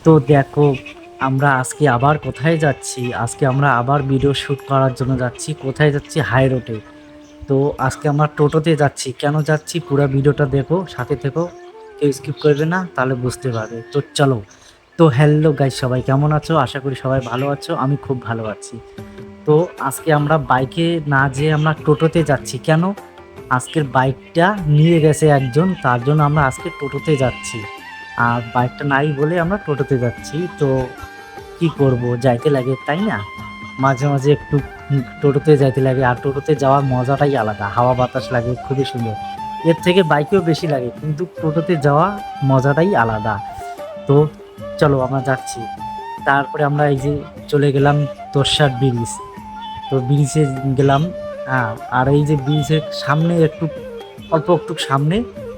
তো দেখো, আমরা আজকে আবার কোথায় যাচ্ছি? আজকে আমরা আবার ভিডিও শ্যুট করার জন্য যাচ্ছি। কোথায় যাচ্ছি? হাই রোডে। তো আজকে আমরা টোটোতে যাচ্ছি। কেন যাচ্ছি? পুরা ভিডিওটা দেখো, সাথে থেকো। কেউ স্কিপ করবে না, তাহলে বুঝতে পারবে। তো চলো। তো হ্যালো গাইস, সবাই কেমন আছো? আশা করি সবাই ভালো আছো। আমি খুব ভালো আছি। তো আজকে আমরা বাইকে না যেয়ে আমরা টোটোতে যাচ্ছি। কেন? আজকের বাইকটা নিয়ে গেছে একজন, তার জন্য আমরা আজকে টোটোতে যাচ্ছি। আর বাইকটা নাই বলে আমরা টোটোতে যাচ্ছি। তো কি করব, যাইতে লাগে তাই না? মাঝে মাঝে একটু টোটোতে যাইতে লাগে, আর টোটোতে যাওয়ার মজাটাই আলাদা। হাওয়া বাতাস লাগে, খুবই সুন্দর। এর থেকে বাইকেও বেশি লাগে, কিন্তু টোটোতে যাওয়া মজাটাই আলাদা। তো চলো আমরা যাচ্ছি। তারপরে আমরা এই যে চলে গেলাম তোরসাদ ব্রিজ। তো ব্রিজে গেলাম। হ্যাঁ, আর এই যে ব্রিজের সামনে একটু, অল্প একটু সামনে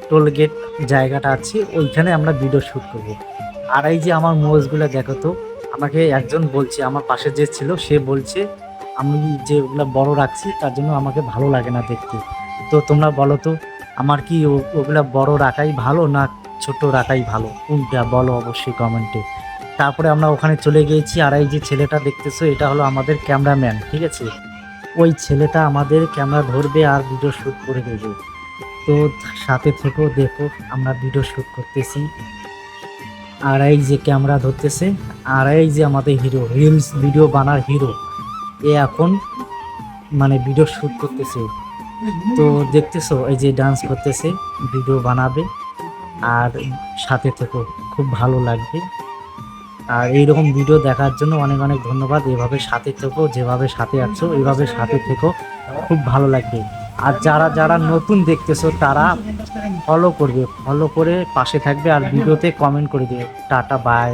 টোল গেট জায়গাটা আছে, ওইখানে আমরা ভিডিও শ্যুট করব। আর এই যে আমার মোজগুলো দেখো তো, আমাকে একজন বলছে, আমার পাশে যে ছিল সে বলছে আমি যে ওগুলো বড় রাখছি তার জন্য আমাকে ভালো লাগে না দেখতে। তো তোমরা বলো তো, আমার কি ওগুলা বড় রাখাই ভালো না ছোট রাখাই ভালো? কোনটা বলো অবশ্যই কমেন্টে। তারপরে আমরা ওখানে চলে গিয়েছি। আর এই যে ছেলেটা দেখতেছো, এটা হলো আমাদের ক্যামেরাম্যান, ঠিক আছে? ওই ছেলেটা আমাদের ক্যামেরা ধরবে আর ভিডিও শ্যুট করে দেবে। তো সাথে থেকেও দেখো, আমরা ভিডিও শ্যুট করতেছি। আর এই যে ক্যামেরা ধরতেছে। আর এই যে আমাদের হিরো, রিলস ভিডিও বানার হিরো, এ এখন মানে ভিডিও শ্যুট করতেছে। তো দেখতেছো, এই যে ডান্স করতেছে, ভিডিও বানাবে। আর সাথে থেকেও, খুব ভালো লাগবে। আর এইরকম ভিডিও দেখার জন্য অনেক অনেক ধন্যবাদ। এভাবে সাথে থেকো, যেভাবে সাথে আছো এইভাবে সাথে থেকো, খুব ভালো লাগবে। আর যারা যারা নতুন দেখতেছো তারা ফলো করবে, ফলো করে পাশে থাকবে, আর ভিডিওতে কমেন্ট করে দেবে। Tata, by.